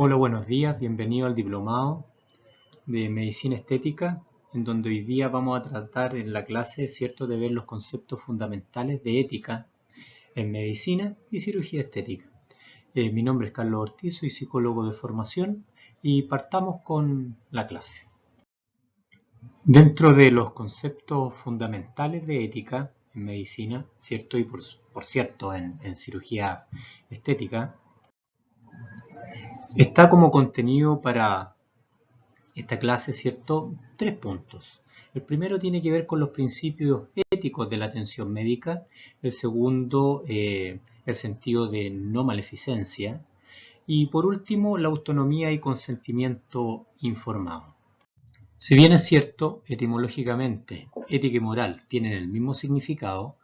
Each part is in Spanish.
Hola, buenos días, bienvenido al diplomado de Medicina Estética, en donde hoy día vamos a tratar en la clase, ¿cierto?, de ver los conceptos fundamentales de ética en medicina y cirugía estética. Mi nombre es Carlos Ortiz, soy psicólogo de formación y partamos con la clase. Dentro de los conceptos fundamentales de ética en medicina, ¿cierto?, y por cierto en cirugía estética, está como contenido para esta clase, ¿cierto?, 3 puntos. El primero tiene que ver con los principios éticos de la atención médica. El segundo, el sentido de no maleficencia. Y por último, la autonomía y consentimiento informado. Si bien es cierto, etimológicamente, ética y moral tienen el mismo significado,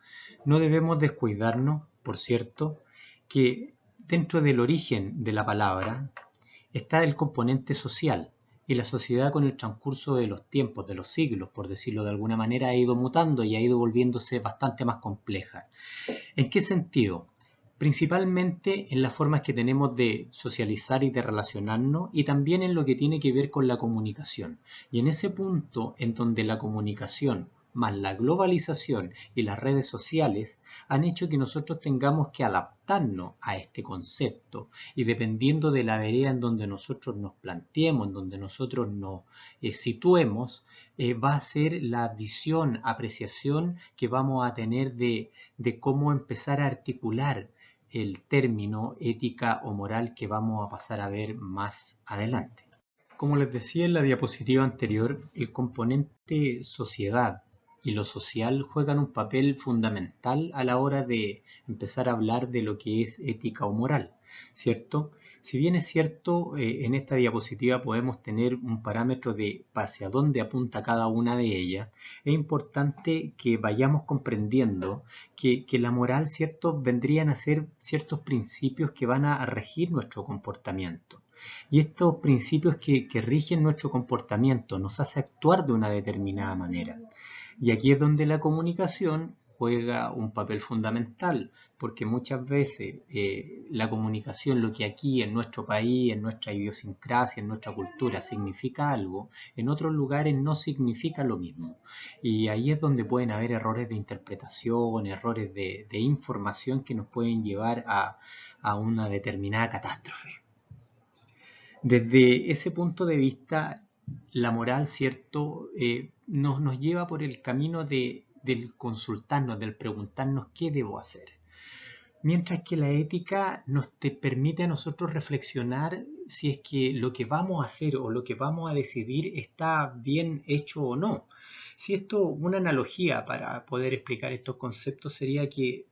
no debemos descuidarnos, por cierto, que dentro del origen de la palabra está el componente social, y la sociedad con el transcurso de los tiempos, de los siglos, por decirlo de alguna manera, ha ido mutando y ha ido volviéndose bastante más compleja. ¿En qué sentido? Principalmente en las formas que tenemos de socializar y de relacionarnos, y también en lo que tiene que ver con la comunicación. Y en ese punto en donde la comunicación más la globalización y las redes sociales han hecho que nosotros tengamos que adaptarnos a este concepto, y dependiendo de la vereda en donde nosotros nos planteemos, en donde nosotros nos situemos, va a ser la visión, apreciación que vamos a tener de cómo empezar a articular el término ética o moral que vamos a pasar a ver más adelante. Como les decía en la diapositiva anterior, el componente sociedad y lo social juegan un papel fundamental a la hora de empezar a hablar de lo que es ética o moral, ¿cierto? Si bien es cierto, en esta diapositiva podemos tener un parámetro de hacia dónde apunta cada una de ellas, es importante que vayamos comprendiendo que la moral, ¿cierto?, vendrían a ser ciertos principios que van a regir nuestro comportamiento. Y estos principios que rigen nuestro comportamiento nos hace actuar de una determinada manera. Y aquí es donde la comunicación juega un papel fundamental, porque muchas veces la comunicación, lo que aquí en nuestro país, en nuestra idiosincrasia, en nuestra cultura significa algo, en otros lugares no significa lo mismo. Y ahí es donde pueden haber errores de interpretación, errores de información que nos pueden llevar a una determinada catástrofe. Desde ese punto de vista, la moral, ¿cierto?, nos lleva por el camino del consultarnos, del preguntarnos qué debo hacer. Mientras que la ética nos permite a nosotros reflexionar si es que lo que vamos a hacer o lo que vamos a decidir está bien hecho o no. Si esto, una analogía para poder explicar estos conceptos sería que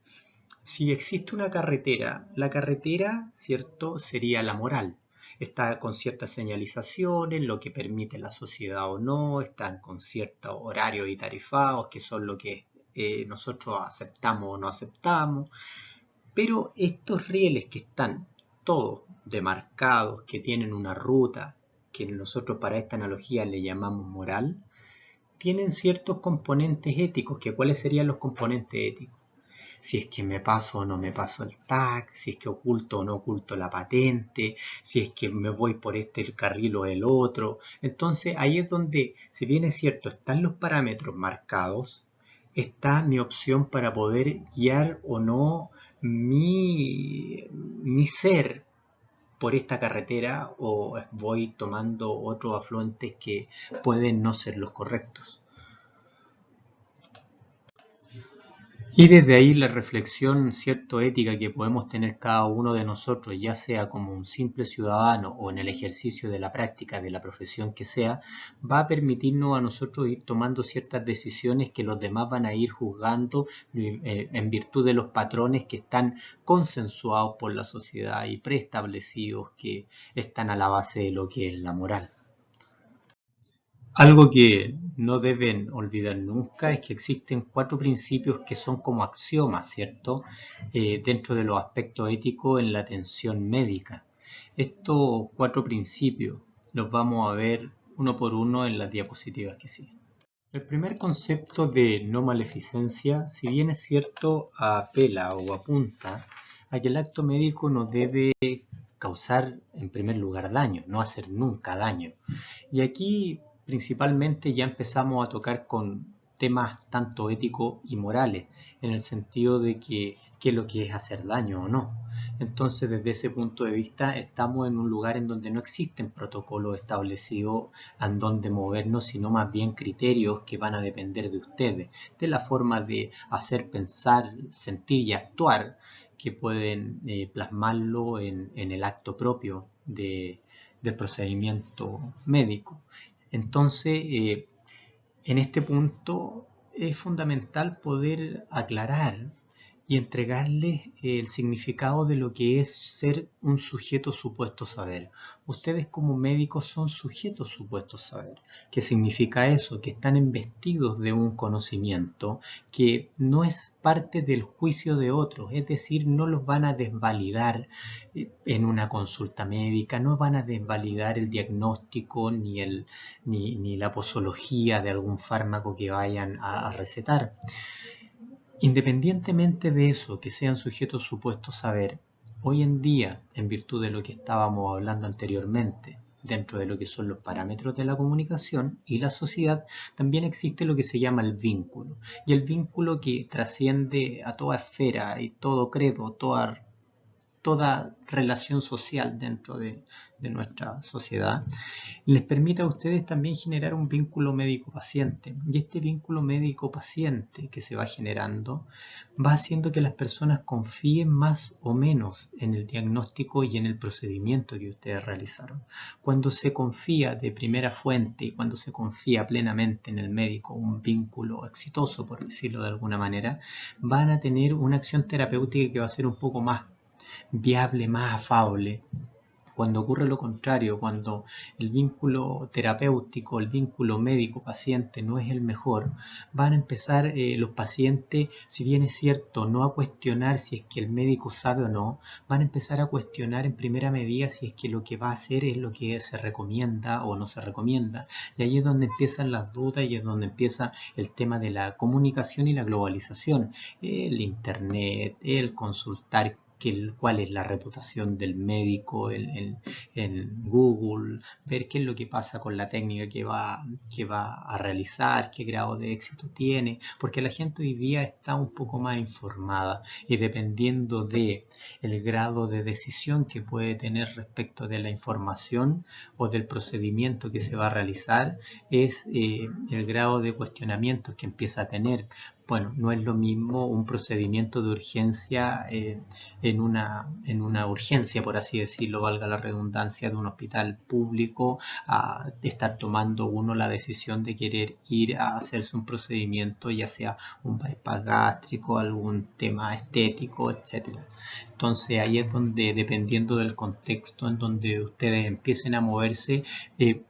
si existe una carretera, la carretera, ¿cierto?, sería la moral. Está con ciertas señalizaciones, lo que permite la sociedad o no, están con ciertos horarios y tarifados, que son lo que nosotros aceptamos o no aceptamos. Pero estos rieles que están todos demarcados, que tienen una ruta, que nosotros para esta analogía le llamamos moral, tienen ciertos componentes éticos. ¿Cuáles serían los componentes éticos? Si es que me paso o no me paso el tag, si es que oculto o no oculto la patente, si es que me voy por este carril o el otro. Entonces ahí es donde, si bien es cierto, están los parámetros marcados, está mi opción para poder guiar o no mi ser por esta carretera, o voy tomando otros afluentes que pueden no ser los correctos. Y desde ahí la reflexión, cierto, ética que podemos tener cada uno de nosotros, ya sea como un simple ciudadano o en el ejercicio de la práctica de la profesión que sea, va a permitirnos a nosotros ir tomando ciertas decisiones que los demás van a ir juzgando en virtud de los patrones que están consensuados por la sociedad y preestablecidos que están a la base de lo que es la moral. Algo que no deben olvidar nunca es que existen 4 principios que son como axiomas, ¿cierto?, dentro de los aspectos éticos en la atención médica. Estos 4 principios los vamos a ver uno por uno en las diapositivas que siguen. El primer concepto de no maleficencia, si bien es cierto, apela o apunta a que el acto médico no debe causar en primer lugar daño, no hacer nunca daño. Y aquí principalmente ya empezamos a tocar con temas tanto éticos y morales, en el sentido de que qué es lo que es hacer daño o no. Entonces, desde ese punto de vista, estamos en un lugar en donde no existen protocolos establecidos en donde movernos, sino más bien criterios que van a depender de ustedes, de la forma de hacer, pensar, sentir y actuar, que pueden plasmarlo en el acto propio del procedimiento médico. Entonces, en este punto es fundamental poder aclarar y entregarles el significado de lo que es ser un sujeto supuesto saber. Ustedes como médicos son sujetos supuestos saber. ¿Qué significa eso? Que están investidos de un conocimiento que no es parte del juicio de otros, es decir, no los van a desvalidar en una consulta médica, no van a desvalidar el diagnóstico ni la posología de algún fármaco que vayan a recetar. Independientemente de eso, que sean sujetos supuestos saber, hoy en día, en virtud de lo que estábamos hablando anteriormente, dentro de lo que son los parámetros de la comunicación y la sociedad, también existe lo que se llama el vínculo. Y el vínculo que trasciende a toda esfera y todo credo, toda relación social dentro de nuestra sociedad, les permite a ustedes también generar un vínculo médico-paciente. Y este vínculo médico-paciente que se va generando va haciendo que las personas confíen más o menos en el diagnóstico y en el procedimiento que ustedes realizaron. Cuando se confía de primera fuente y cuando se confía plenamente en el médico, un vínculo exitoso, por decirlo de alguna manera, van a tener una acción terapéutica que va a ser un poco más viable, más afable. Cuando ocurre lo contrario, cuando el vínculo terapéutico, el vínculo médico-paciente no es el mejor, van a empezar los pacientes, si bien es cierto, no a cuestionar si es que el médico sabe o no, van a empezar a cuestionar en primera medida si es que lo que va a hacer es lo que se recomienda o no se recomienda. Y ahí es donde empiezan las dudas y es donde empieza el tema de la comunicación y la globalización, el internet, el consultar cuál es la reputación del médico en Google, ver qué es lo que pasa con la técnica que va a realizar, qué grado de éxito tiene, porque la gente hoy día está un poco más informada y dependiendo de el grado de decisión que puede tener respecto de la información o del procedimiento que se va a realizar, es el grado de cuestionamientos que empieza a tener. Bueno, no es lo mismo un procedimiento de urgencia en una urgencia, por así decirlo, valga la redundancia, de un hospital público, a estar tomando uno la decisión de querer ir a hacerse un procedimiento, ya sea un bypass gástrico, algún tema estético, etcétera. Entonces ahí es donde, dependiendo del contexto en donde ustedes empiecen a moverse,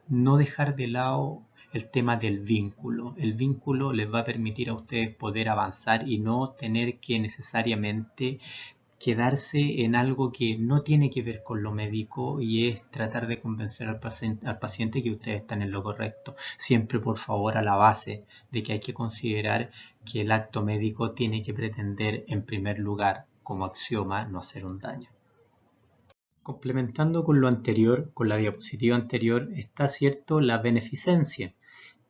no dejar de lado el tema del vínculo. El vínculo les va a permitir a ustedes poder avanzar y no tener que necesariamente quedarse en algo que no tiene que ver con lo médico y es tratar de convencer al paciente que ustedes están en lo correcto. Siempre, por favor, a la base de que hay que considerar que el acto médico tiene que pretender, en primer lugar, como axioma, no hacer un daño. Complementando con lo anterior, con la diapositiva anterior, está cierto la beneficencia,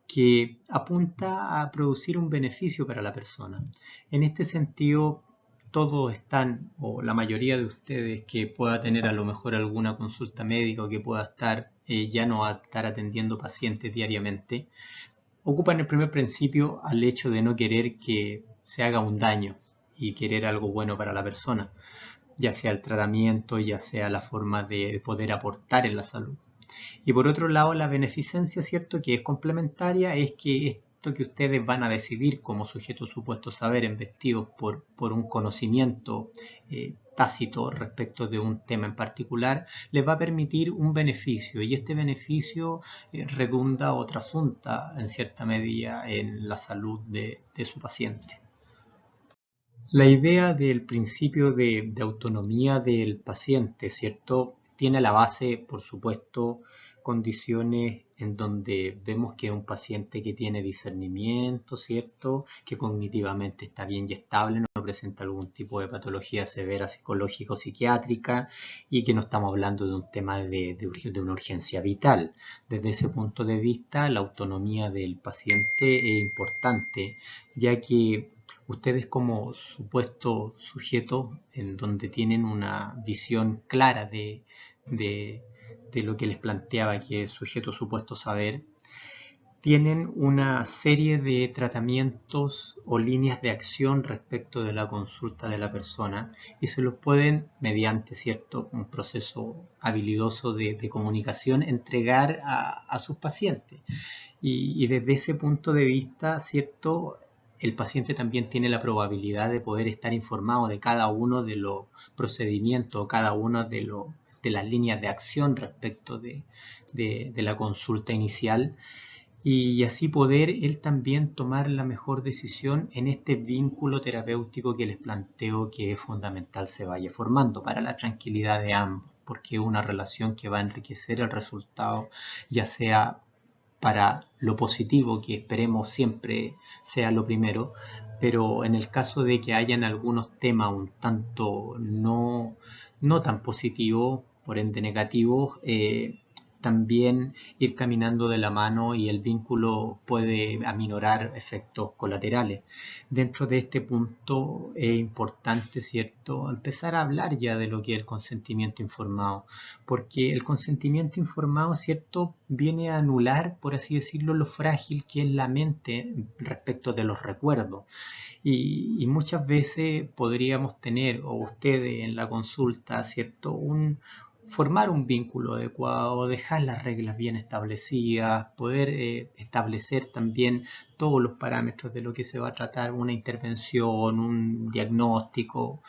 que apunta a producir un beneficio para la persona. En este sentido, todos están, o la mayoría de ustedes que pueda tener a lo mejor alguna consulta médica o que pueda estar, ya no a estar atendiendo pacientes diariamente, ocupan el primer principio al hecho de no querer que se haga un daño y querer algo bueno para la persona, ya sea el tratamiento, ya sea la forma de poder aportar en la salud. Y por otro lado, la beneficencia, ¿cierto?, que es complementaria, es que esto que ustedes van a decidir como sujetos supuestos saber, investidos por un conocimiento tácito respecto de un tema en particular, les va a permitir un beneficio y este beneficio redunda o trasunta en cierta medida en la salud de su paciente. La idea del principio de autonomía del paciente, ¿cierto?, tiene la base, por supuesto, condiciones en donde vemos que es un paciente que tiene discernimiento, ¿cierto? Que cognitivamente está bien y estable, no presenta algún tipo de patología severa psicológica o psiquiátrica y que no estamos hablando de un tema de una urgencia vital. Desde ese punto de vista, la autonomía del paciente es importante, ya que ustedes como supuesto sujeto en donde tienen una visión clara de lo que les planteaba, que es sujeto supuesto saber, tienen una serie de tratamientos o líneas de acción respecto de la consulta de la persona y se los pueden, mediante cierto un proceso habilidoso de comunicación, entregar a sus pacientes. Y desde ese punto de vista, cierto, el paciente también tiene la probabilidad de poder estar informado de cada uno de los procedimientos, cada uno de las líneas de acción respecto de la consulta inicial y así poder él también tomar la mejor decisión en este vínculo terapéutico que les planteo que es fundamental se vaya formando para la tranquilidad de ambos, porque es una relación que va a enriquecer el resultado, ya sea para lo positivo, que esperemos siempre sea lo primero, pero en el caso de que hayan algunos temas un tanto no tan positivos, por ende negativos, también ir caminando de la mano y el vínculo puede aminorar efectos colaterales. Dentro de este punto es importante, ¿cierto?, empezar a hablar ya de lo que es el consentimiento informado, porque el consentimiento informado, ¿cierto?, viene a anular, por así decirlo, lo frágil que es la mente respecto de los recuerdos. Y muchas veces podríamos tener, o ustedes en la consulta, ¿cierto?, formar un vínculo adecuado, dejar las reglas bien establecidas, poder establecer también todos los parámetros de lo que se va a tratar, una intervención, un diagnóstico,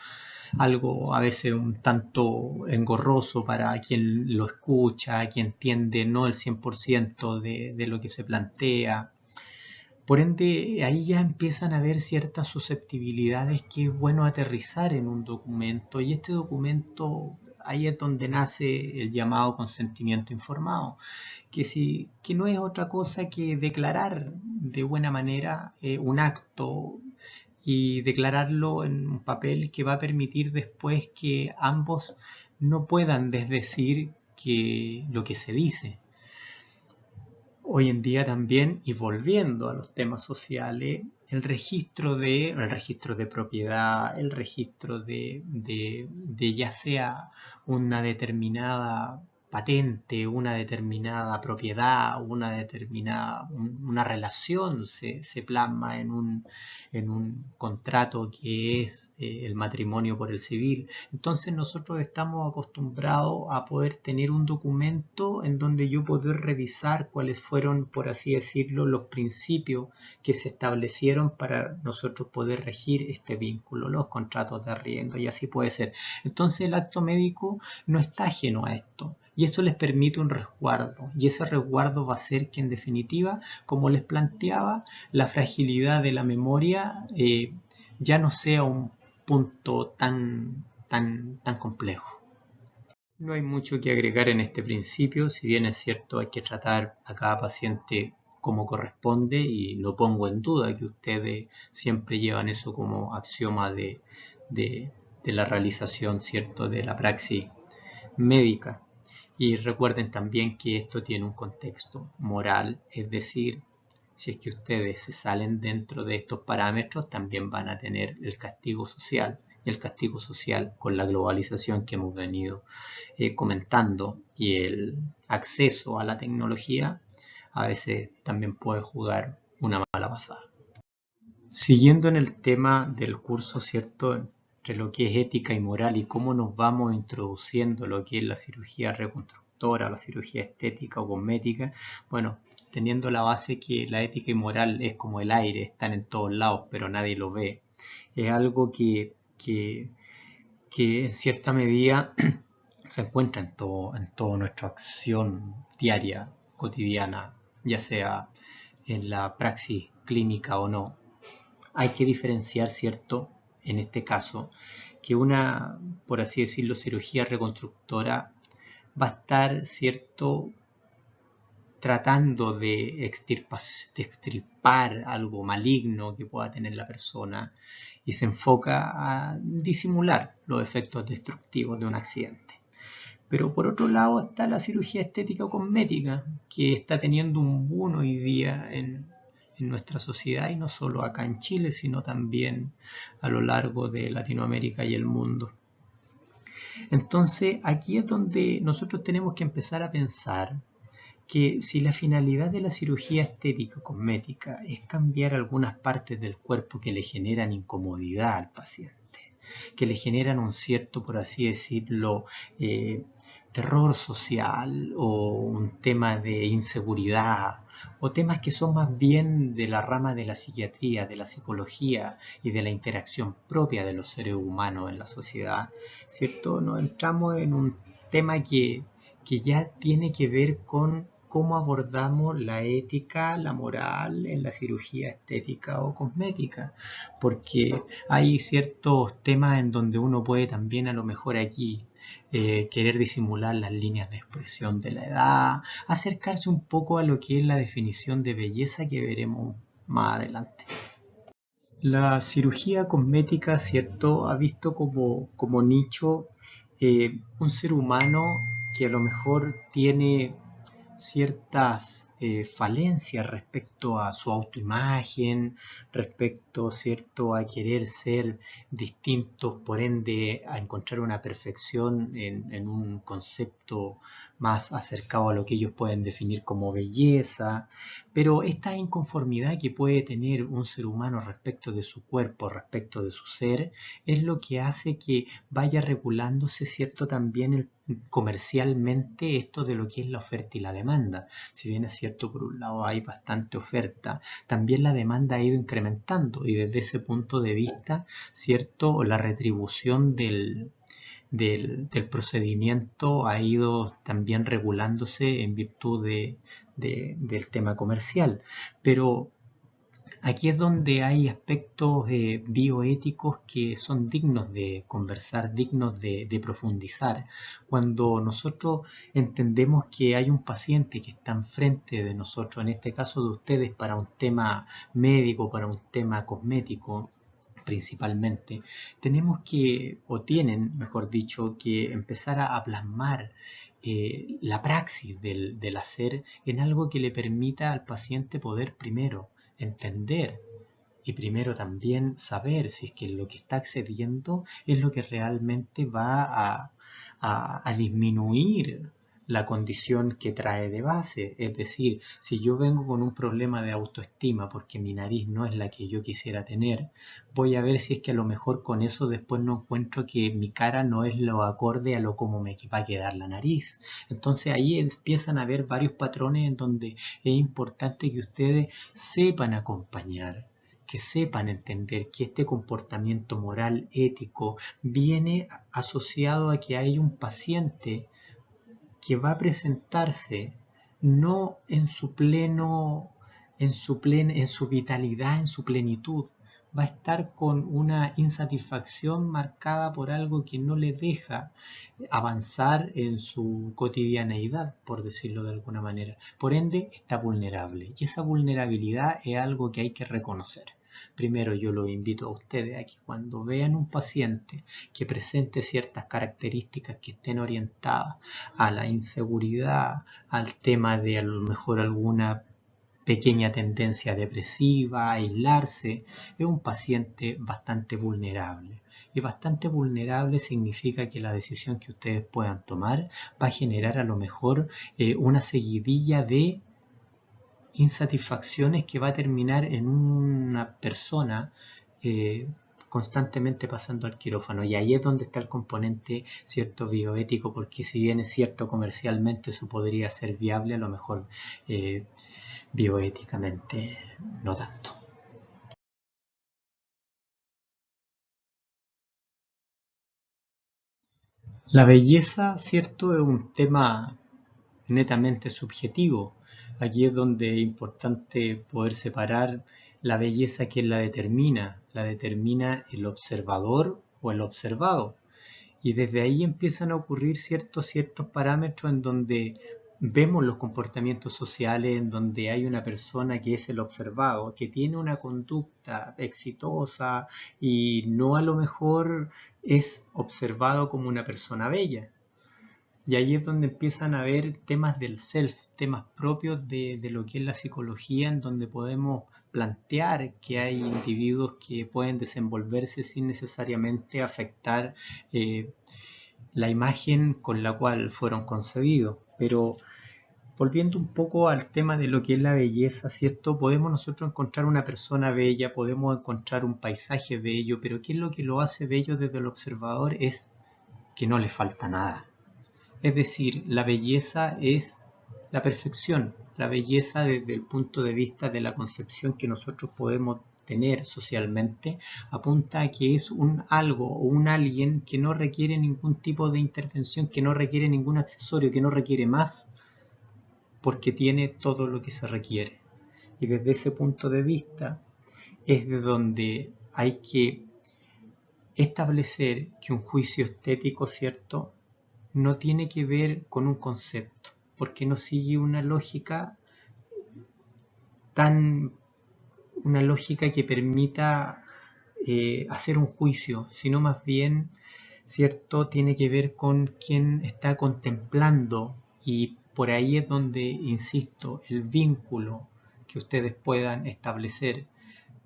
algo a veces un tanto engorroso para quien lo escucha, quien entiende no el 100% de lo que se plantea. Por ende, ahí ya empiezan a haber ciertas susceptibilidades que es bueno aterrizar en un documento y este documento, ahí es donde nace el llamado consentimiento informado, que no es otra cosa que declarar de buena manera un acto y declararlo en un papel que va a permitir después que ambos no puedan desdecir lo que se dice. Hoy en día también, y volviendo a los temas sociales, el registro de propiedad, el registro de ya sea una determinada patente, una determinada propiedad, una relación se plasma en un contrato que es el matrimonio por el civil. Entonces nosotros estamos acostumbrados a poder tener un documento en donde yo poder revisar cuáles fueron, por así decirlo, los principios que se establecieron para nosotros poder regir este vínculo, los contratos de arriendo y así puede ser. Entonces el acto médico no está ajeno a esto. Y eso les permite un resguardo. Y ese resguardo va a ser que en definitiva, como les planteaba, la fragilidad de la memoria ya no sea un punto tan complejo. No hay mucho que agregar en este principio, si bien es cierto hay que tratar a cada paciente como corresponde y no pongo en duda que ustedes siempre llevan eso como axioma de la realización, ¿cierto?, de la praxis médica. Y recuerden también que esto tiene un contexto moral, es decir, si es que ustedes se salen dentro de estos parámetros, también van a tener el castigo social. El castigo social con la globalización que hemos venido comentando y el acceso a la tecnología, a veces también puede jugar una mala pasada. Siguiendo en el tema del curso, ¿cierto?, entre lo que es ética y moral y cómo nos vamos introduciendo lo que es la cirugía reconstructora, la cirugía estética o cosmética, bueno, teniendo la base que la ética y moral es como el aire, están en todos lados, pero nadie lo ve. Es algo que en cierta medida se encuentra en toda nuestra acción diaria, cotidiana, ya sea en la praxis clínica o no. Hay que diferenciar, ¿cierto?, en este caso, que una, por así decirlo, cirugía reconstructora va a estar, ¿cierto?, tratando de extirpar algo maligno que pueda tener la persona y se enfoca a disimular los efectos destructivos de un accidente. Pero por otro lado está la cirugía estética o cosmética, que está teniendo un boom hoy día en nuestra sociedad, y no solo acá en Chile, sino también a lo largo de Latinoamérica y el mundo. Entonces aquí es donde nosotros tenemos que empezar a pensar que si la finalidad de la cirugía estética o cosmética es cambiar algunas partes del cuerpo que le generan incomodidad al paciente, que le generan un cierto, por así decirlo, terror social o un tema de inseguridad o temas que son más bien de la rama de la psiquiatría, de la psicología y de la interacción propia de los seres humanos en la sociedad, ¿cierto? Nos entramos en un tema que ya tiene que ver con cómo abordamos la ética, la moral en la cirugía estética o cosmética, porque hay ciertos temas en donde uno puede también a lo mejor aquí querer disimular las líneas de expresión de la edad, acercarse un poco a lo que es la definición de belleza que veremos más adelante. La cirugía cosmética, ¿cierto?, ha visto como nicho un ser humano que a lo mejor tiene ciertas falencias respecto a su autoimagen, respecto, ¿cierto?, a querer ser distintos, por ende a encontrar una perfección en un concepto más acercado a lo que ellos pueden definir como belleza. Pero esta inconformidad que puede tener un ser humano respecto de su cuerpo, respecto de su ser, es lo que hace que vaya regulándose, ¿cierto?, también comercialmente esto de lo que es la oferta y la demanda. Si bien es cierto, por un lado hay bastante oferta, también la demanda ha ido incrementando, y desde ese punto de vista, ¿cierto?, la retribución del procedimiento ha ido también regulándose en virtud del tema comercial. Pero aquí es donde hay aspectos bioéticos que son dignos de conversar, dignos de profundizar. Cuando nosotros entendemos que hay un paciente que está enfrente de nosotros, en este caso de ustedes, para un tema médico, para un tema cosmético, principalmente, tenemos que, o tienen, mejor dicho, que empezar a plasmar la praxis del hacer en algo que le permita al paciente poder primero entender y primero también saber si es que lo que está accediendo es lo que realmente va a disminuir la condición que trae de base. Es decir, si yo vengo con un problema de autoestima porque mi nariz no es la que yo quisiera tener, voy a ver si es que a lo mejor con eso después no encuentro que mi cara no es lo acorde a lo como me va a quedar la nariz. Entonces ahí empiezan a haber varios patrones en donde es importante que ustedes sepan acompañar, que sepan entender que este comportamiento moral, ético, viene asociado a que hay un paciente que va a presentarse no en su pleno, en su vitalidad, en su plenitud. Va a estar con una insatisfacción marcada por algo que no le deja avanzar en su cotidianeidad, por decirlo de alguna manera. Por ende, está vulnerable. Y esa vulnerabilidad es algo que hay que reconocer. Primero, yo los invito a ustedes a que cuando vean un paciente que presente ciertas características que estén orientadas a la inseguridad, al tema de a lo mejor alguna pequeña tendencia depresiva, a aislarse, es un paciente bastante vulnerable. Y bastante vulnerable significa que la decisión que ustedes puedan tomar va a generar a lo mejor una seguidilla de insatisfacciones que va a terminar en una persona constantemente pasando al quirófano. Y ahí es donde está el componente cierto bioético, porque si bien es cierto comercialmente eso podría ser viable, a lo mejor bioéticamente no tanto. La belleza, cierto, es un tema netamente subjetivo. Aquí es donde es importante poder separar la belleza. ¿Quién la determina? La determina el observador o el observado. Y desde ahí empiezan a ocurrir ciertos parámetros en donde vemos los comportamientos sociales en donde hay una persona que es el observado, que tiene una conducta exitosa y no a lo mejor es observado como una persona bella. Y ahí es donde empiezan a haber temas del self, temas propios de lo que es la psicología, en donde podemos plantear que hay individuos que pueden desenvolverse sin necesariamente afectar la imagen con la cual fueron concebidos. Pero volviendo un poco al tema de lo que es la belleza, ¿cierto? Podemos nosotros encontrar una persona bella, podemos encontrar un paisaje bello, pero ¿qué es lo que lo hace bello desde el observador? Es que no le falta nada. Es decir, la belleza es la perfección, la belleza desde el punto de vista de la concepción que nosotros podemos tener socialmente, apunta a que es un algo o un alguien que no requiere ningún tipo de intervención, que no requiere ningún accesorio, que no requiere más, porque tiene todo lo que se requiere. Y desde ese punto de vista es de donde hay que establecer que un juicio estético, ¿cierto?, no tiene que ver con un concepto, porque no sigue una lógica que permita hacer un juicio, sino más bien, ¿cierto?, tiene que ver con quien está contemplando, y por ahí es donde, insisto, el vínculo que ustedes puedan establecer,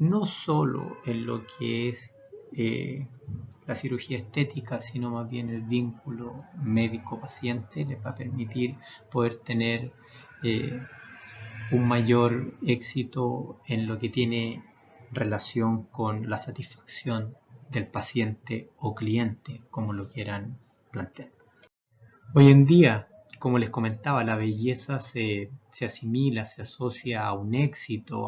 no solo en lo que es la cirugía estética, sino más bien el vínculo médico-paciente, les va a permitir poder tener un mayor éxito en lo que tiene relación con la satisfacción del paciente o cliente, como lo quieran plantear. Hoy en día, como les comentaba, la belleza se asimila, se asocia a un éxito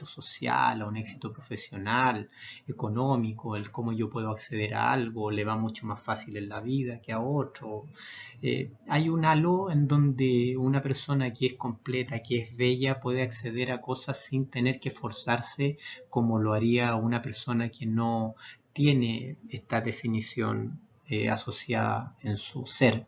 social, a un éxito profesional, económico, el cómo yo puedo acceder a algo, le va mucho más fácil en la vida que a otro. Hay un halo en donde una persona que es completa, que es bella, puede acceder a cosas sin tener que esforzarse como lo haría una persona que no tiene esta definición asociada en su ser.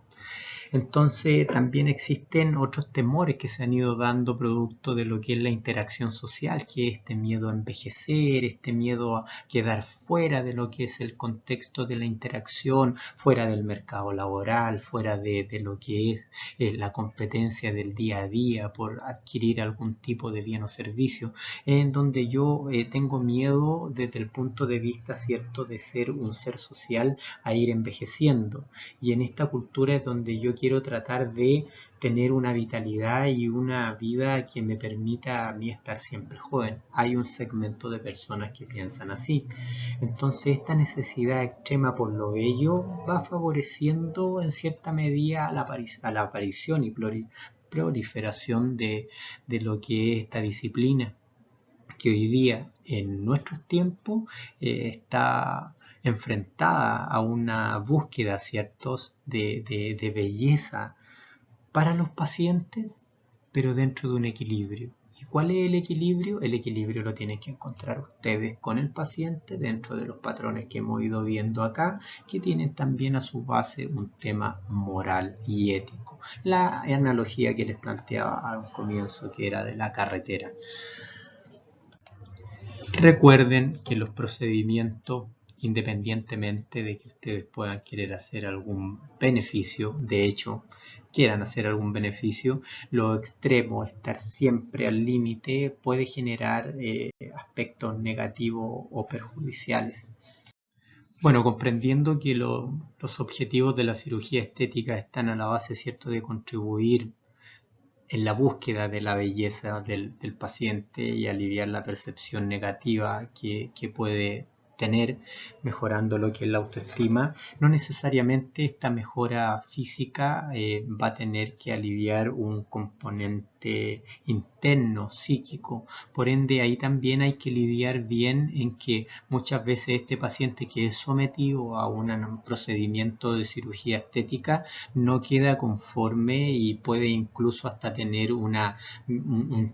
Entonces también existen otros temores que se han ido dando producto de lo que es la interacción social, que es este miedo a envejecer, este miedo a quedar fuera de lo que es el contexto de la interacción, fuera del mercado laboral, fuera de lo que es la competencia del día a día por adquirir algún tipo de bien o servicio, en donde yo tengo miedo desde el punto de vista, ¿cierto?, de ser un ser social a ir envejeciendo. Y en esta cultura es donde yo quiero tratar de tener una vitalidad y una vida que me permita a mí estar siempre joven. Hay un segmento de personas que piensan así. Entonces esta necesidad extrema por lo bello va favoreciendo en cierta medida a la aparición y proliferación de lo que es esta disciplina, que hoy día en nuestros tiempos está enfrentada a una búsqueda, ¿ciertos?, de belleza para los pacientes, pero dentro de un equilibrio. ¿Y cuál es el equilibrio? El equilibrio lo tienen que encontrar ustedes con el paciente dentro de los patrones que hemos ido viendo acá, que tienen también a su base un tema moral y ético. La analogía que les planteaba al comienzo, que era de la carretera. Recuerden que los procedimientos, independientemente de que ustedes puedan querer hacer algún beneficio, de hecho, quieran hacer algún beneficio, lo extremo, estar siempre al límite, puede generar aspectos negativos o perjudiciales. Bueno, comprendiendo que los objetivos de la cirugía estética están a la base, ¿cierto?, de contribuir en la búsqueda de la belleza del paciente y aliviar la percepción negativa que puede tener, mejorando lo que es la autoestima, no necesariamente esta mejora física va a tener que aliviar un componente interno, psíquico. Por ende, ahí también hay que lidiar bien en que muchas veces este paciente que es sometido a un procedimiento de cirugía estética no queda conforme y puede incluso hasta tener un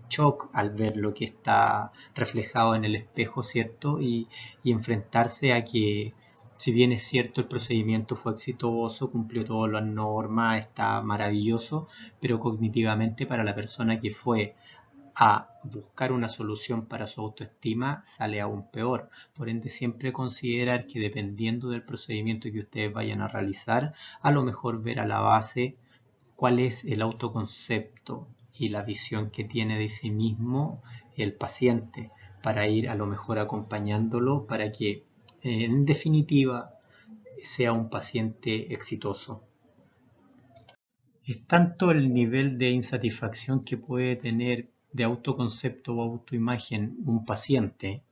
shock al ver lo que está reflejado en el espejo, ¿cierto? Y enfrentarse a que Si bien es cierto el procedimiento fue exitoso, cumplió todas las normas, está maravilloso, pero cognitivamente para la persona que fue a buscar una solución para su autoestima sale aún peor. Por ende, siempre considerar que dependiendo del procedimiento que ustedes vayan a realizar, a lo mejor ver a la base cuál es el autoconcepto y la visión que tiene de sí mismo el paciente, para ir a lo mejor acompañándolo para que en definitiva sea un paciente exitoso. Es tanto el nivel de insatisfacción que puede tener de autoconcepto o autoimagen un paciente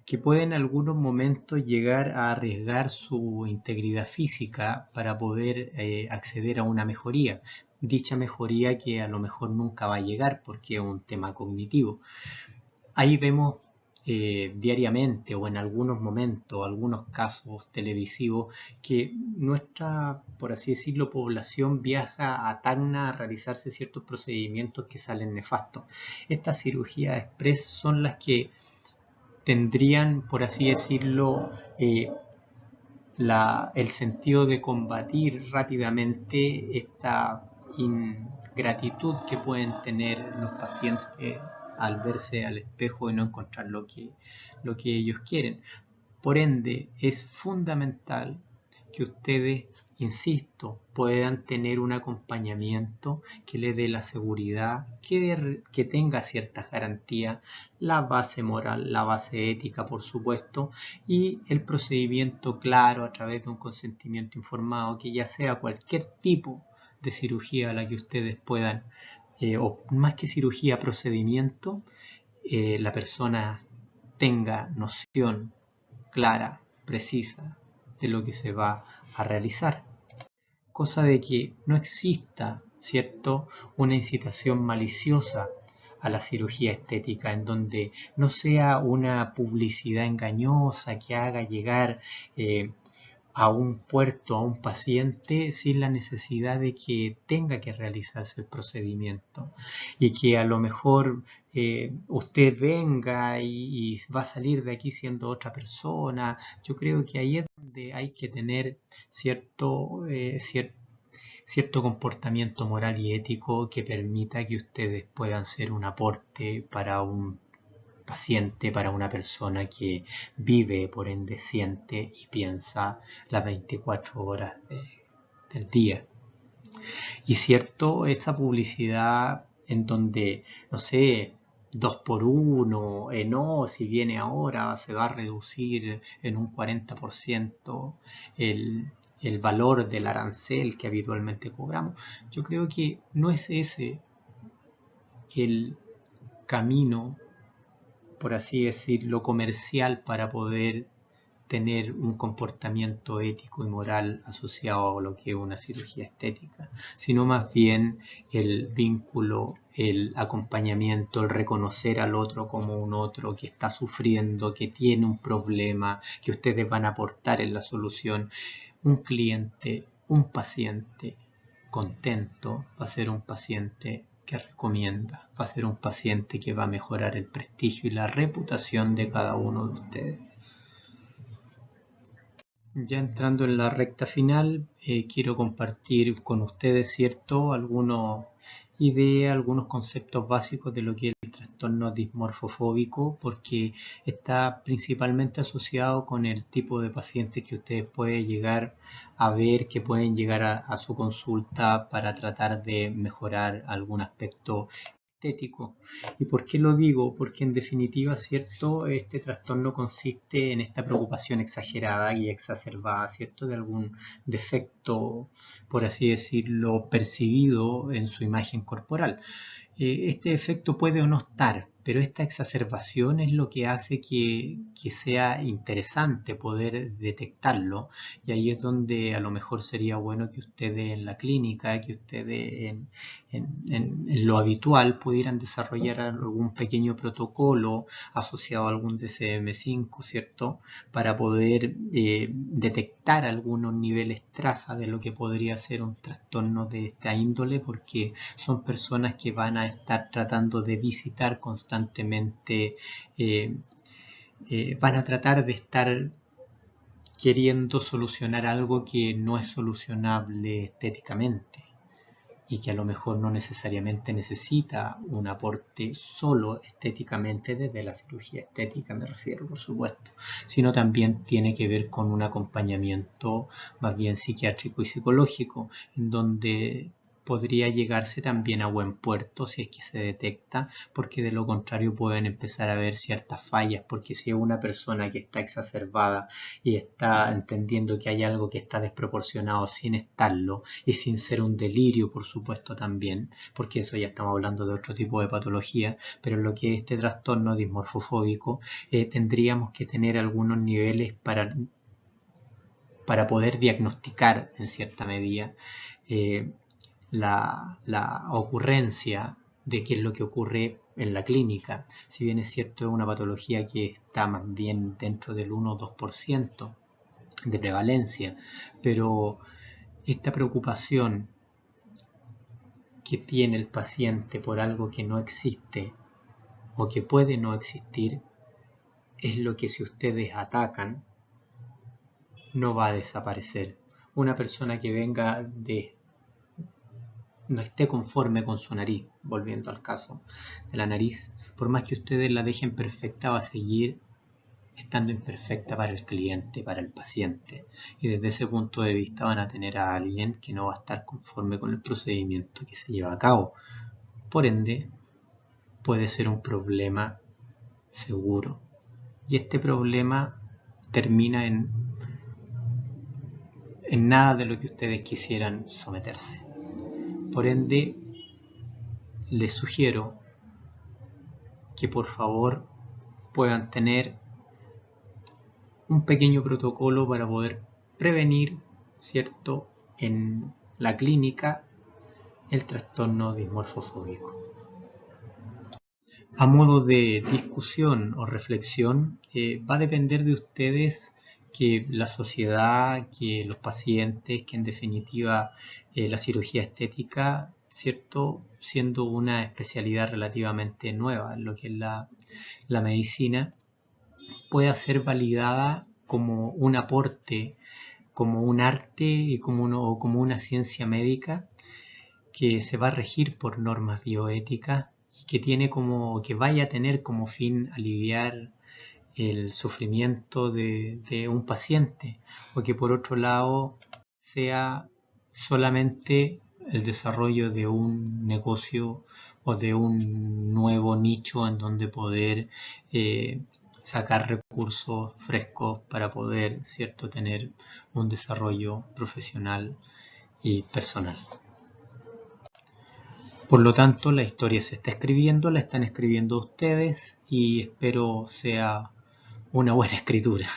que puede en algunos momentos llegar a arriesgar su integridad física para poder acceder a una mejoría. Dicha mejoría que a lo mejor nunca va a llegar porque es un tema cognitivo. Ahí vemos diariamente o en algunos momentos, algunos casos televisivos, que nuestra, por así decirlo, población viaja a Tacna a realizarse ciertos procedimientos que salen nefastos. Estas cirugías express son las que tendrían, por así decirlo, el sentido de combatir rápidamente esta ingratitud que pueden tener los pacientes al verse al espejo y no encontrar lo que ellos quieren. Por ende, es fundamental que ustedes, insisto, puedan tener un acompañamiento que les dé la seguridad, que tenga ciertas garantías, la base moral, la base ética, por supuesto, y el procedimiento claro a través de un consentimiento informado, que ya sea cualquier tipo de cirugía a la que ustedes puedan, o más que cirugía, procedimiento, la persona tenga noción clara, precisa de lo que se va a realizar. Cosa de que no exista, ¿cierto?, una incitación maliciosa a la cirugía estética, en donde no sea una publicidad engañosa que haga llegar a un puerto, a un paciente, sin la necesidad de que tenga que realizarse el procedimiento y que a lo mejor usted venga y va a salir de aquí siendo otra persona. Yo creo que ahí es donde hay que tener cierto comportamiento moral y ético que permita que ustedes puedan ser un aporte para un paciente, para una persona que vive, por ende siente y piensa las 24 horas del día. Y cierto, esa publicidad en donde, no sé, 2 por 1, no, si viene ahora se va a reducir en un 40% el valor del arancel que habitualmente cobramos. Yo creo que no es ese el camino, por así decirlo, comercial para poder tener un comportamiento ético y moral asociado a lo que es una cirugía estética, sino más bien el vínculo, el acompañamiento, el reconocer al otro como un otro que está sufriendo, que tiene un problema, que ustedes van a aportar en la solución. Un cliente, un paciente contento va a ser un paciente que recomienda, va a ser un paciente que va a mejorar el prestigio y la reputación de cada uno de ustedes. Ya entrando en la recta final, quiero compartir con ustedes, ¿cierto?, algunas ideas, algunos conceptos básicos de lo que es el trastorno dismorfofóbico, porque está principalmente asociado con el tipo de pacientes que ustedes pueden llegar a ver, que pueden llegar a su consulta para tratar de mejorar algún aspecto estético. ¿Y por qué lo digo? Porque en definitiva, ¿cierto?, este trastorno consiste en esta preocupación exagerada y exacerbada, ¿cierto?, de algún defecto, por así decirlo, percibido en su imagen corporal. Este efecto puede o no estar, pero esta exacerbación es lo que hace que sea interesante poder detectarlo, y ahí es donde a lo mejor sería bueno que ustedes en la clínica, que ustedes en lo habitual pudieran desarrollar algún pequeño protocolo asociado a algún DSM-5, ¿cierto?, para poder detectar algunos niveles traza de lo que podría ser un trastorno de esta índole, porque son personas que van a estar tratando de visitar constantemente, van a tratar de estar queriendo solucionar algo que no es solucionable estéticamente y que a lo mejor no necesariamente necesita un aporte solo estéticamente desde la cirugía estética, me refiero, por supuesto, sino también tiene que ver con un acompañamiento más bien psiquiátrico y psicológico, en donde podría llegarse también a buen puerto si es que se detecta, porque de lo contrario pueden empezar a haber ciertas fallas, porque si es una persona que está exacerbada y está entendiendo que hay algo que está desproporcionado sin estarlo y sin ser un delirio, por supuesto también, porque eso ya estamos hablando de otro tipo de patología, pero en lo que es este trastorno dismorfofóbico tendríamos que tener algunos niveles para poder diagnosticar en cierta medida la ocurrencia de qué es lo que ocurre en la clínica. Si bien es cierto, es una patología que está más bien dentro del 1 o 2% de prevalencia, pero esta preocupación que tiene el paciente por algo que no existe o que puede no existir es lo que, si ustedes atacan, no va a desaparecer. Una persona que venga no esté conforme con su nariz, volviendo al caso de la nariz, por más que ustedes la dejen perfecta, va a seguir estando imperfecta para el cliente, para el paciente, y desde ese punto de vista van a tener a alguien que no va a estar conforme con el procedimiento que se lleva a cabo. Por ende, puede ser un problema seguro, y este problema termina en nada de lo que ustedes quisieran someterse. Por ende, les sugiero que por favor puedan tener un pequeño protocolo para poder prevenir, ¿cierto?, en la clínica el trastorno dismorfofóbico. A modo de discusión o reflexión, va a depender de ustedes que la sociedad, que los pacientes, que en definitiva la cirugía estética, ¿cierto?, siendo una especialidad relativamente nueva en lo que es la medicina, pueda ser validada como un aporte, como un arte y como una ciencia médica que se va a regir por normas bioéticas y que vaya a tener como fin aliviar el sufrimiento de un paciente, o que por otro lado sea solamente el desarrollo de un negocio o de un nuevo nicho en donde poder sacar recursos frescos para poder, ¿cierto?, tener un desarrollo profesional y personal. Por lo tanto, la historia se está escribiendo, la están escribiendo ustedes y espero sea una buena escritura.